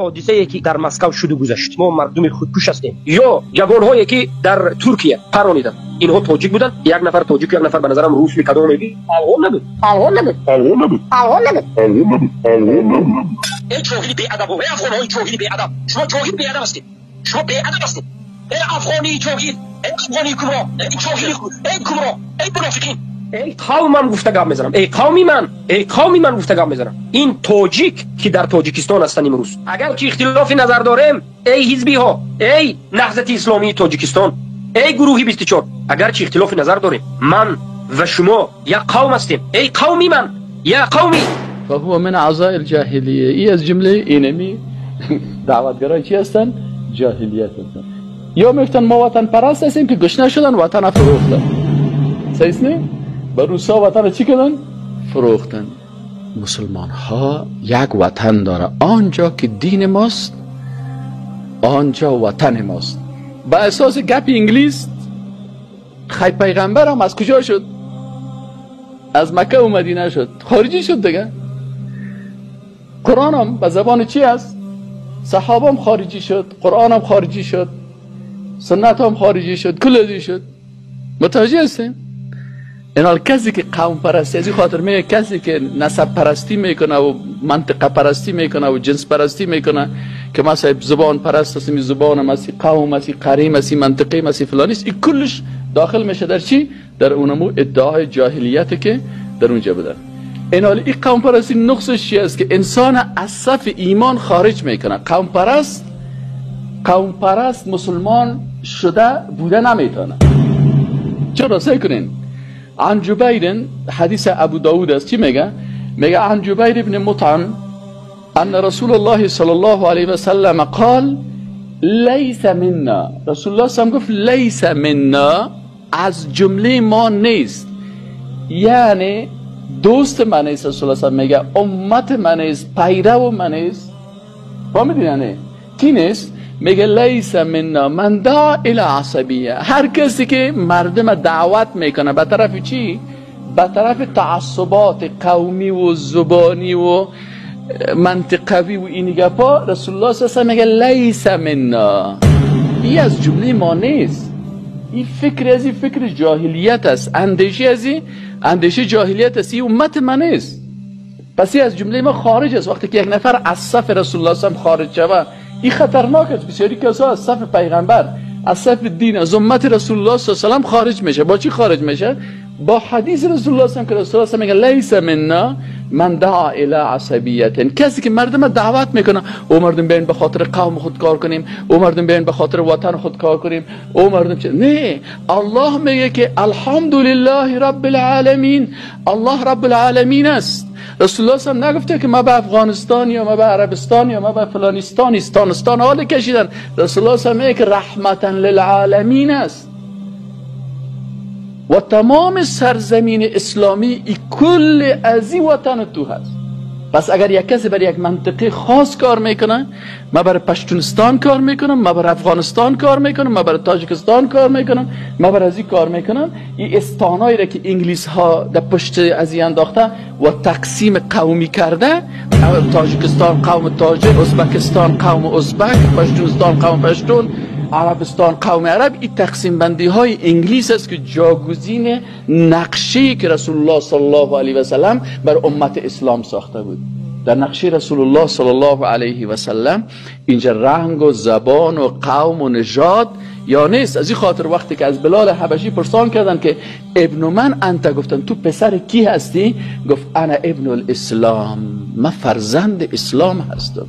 حادثه‌ای که در مسکو شده گذشت، ما مردم خودکش هستیم. یا جوان‌هایی که در ترکیه پرانیدن، اینها تاجیک بودن. یک نفر تاجیک، یک نفر به نظرم روس می کدام میگی افغان نبود. ای جاهلی بی ادب، ای افغان‌های جاهلی بی ادب، شما جاهل بی ادب هستید، شما بی ادب هستید. ای افغانی جاهل، ای افغانی کبرا، ای جاهلی، ای کبرا، ای منافقین. ای قوم من گفتگو میزنم، ای قومی من گفتگو میزنم. این تاجیک که در تاجیکستان هستن امروز، اگر که اختلاف نظر داریم، ای حزبی ها، ای نهضت اسلامی تاجیکستان، ای گروهی 24، اگر که اختلاف نظر داریم، من و شما یک قوم هستیم. ای قومی من، یا قومی. فهو من اعضاء الجاهلیه. ای از جمله اینمی دعوتگرای چی هستن؟ جاهلیت هستن. یا میگفتن ما وطن پرست هستیم که گشنه شدن وطن فروختن. صحیح نه؟ با روسا وطن چی کردن؟ فروختن. مسلمان ها یک وطن داره، آنجا که دین ماست، آنجا وطن ماست. با اساس گپ انگلیس خی پیغمبر هم از کجا شد؟ از مکه و مدینه شد، خارجی شد دیگه. قرآن هم به زبان چی است؟ صحابه هم خارجی شد، قرآن هم خارجی شد، سنت هم خارجی شد، کلدی شد. متوجه هستین؟ اینال کسی که قوم پرستی، از این خاطر میگه کسی که نسب پرستی میکنه و منطقه پرستی میکنه و جنس پرستی میکنه که مثلا زبان پرست است، می زبان مسی قوم مسی قریم مسی منطقه مسی فلانی است، این کلش داخل میشه در چی؟ در اونمو ادعای جاهلیت که در اونجا بدن. اینال این قوم پرستی نقصش چی است؟ که انسان از صف ایمان خارج میکنه. قوم پرست مسلمان شده بوده نمیتونه. چرا سعی کنین؟ عن جبیر، حدیث ابو داود است، چی میگه؟ میگه عن جبیر ابن مطعم ان رسول الله صلی الله علیه و سلم قال لیس منا. رسول الله صلی الله علیه و سلم گفت لیس منا، از جمله ما نیست، یعنی دوست من نیست. رسول الله صلی الله علیه و سلم میگه امت من نیست، پیرو من نیست. فهمیدین یعنی کی نیست؟ میگه لیس منا من دعا الی عصبیه، هر کسی که مردم دعوت میکنه به طرف چی؟ به طرف تعصبات قومی و زبانی و منطقوی و این گپا. رسول الله صلی الله علیه و میگه لیس منا، این از جمله ما نیست. این فکر از این فکر جاهلیت است، اندیشه از این اندیشه جاهلیت است، این امت من نیست، پس این از جمله ما خارج است. وقتی که یک نفر از صف رسول الله صلی الله علیه و خارج شود، این خطرناک است. بسیاری کسا از صف پیغمبر، از صف دین، از امت رسول الله صلی الله علیه و خارج میشه. با چی خارج میشه؟ با حدیث رسول الله صلی الله علیه و که رسول الله صلی الله علیه و میگه لیس منا من دعا الی عصبیت، کسی که مردم دعوت میکنه او مردم بیاین به خاطر قوم خود کار کنیم، او مردم بیاین به خاطر وطن خود کار کنیم، او مردم چه؟ نه، الله میگه که الحمدلله رب العالمین، الله رب العالمین است. رسول الله صلی الله علیه و نگفته که ما به افغانستان یا ما به عربستان یا ما به فلانستان استانستان حال کشیدن. رسول الله صلی الله علیه و میگه که رحمتا للعالمین است و تمام سرزمین اسلامی کل از این وطن تو هست. پس اگر یک کسی برای یک منطقه خاص کار میکنه، ما برای پشتونستان کار میکنم، ما برای افغانستان کار میکنم، ما برای تاجیکستان کار میکنم، ما برای از این کار میکنم، این استانایی را که انگلیس ها در پشت از این انداخته و تقسیم قومی کرده، تاجیکستان قوم تاجیک، ازبکستان قوم ازبک، پشتونستان قوم پشتون، عربستان قوم عرب، این تقسیم بندی های انگلیس است که جاگزین نقشه‌ای که رسول الله صلی الله علیه و سلم بر امت اسلام ساخته بود. در نقشه رسول الله صلی الله علیه و سلم اینجا رنگ و زبان و قوم و نژاد یا نیست. از این خاطر وقتی که از بلال حبشی پرسان کردن که ابن من انت، گفتن تو پسر کی هستی؟ گفت انا ابن الاسلام، من فرزند اسلام هستم.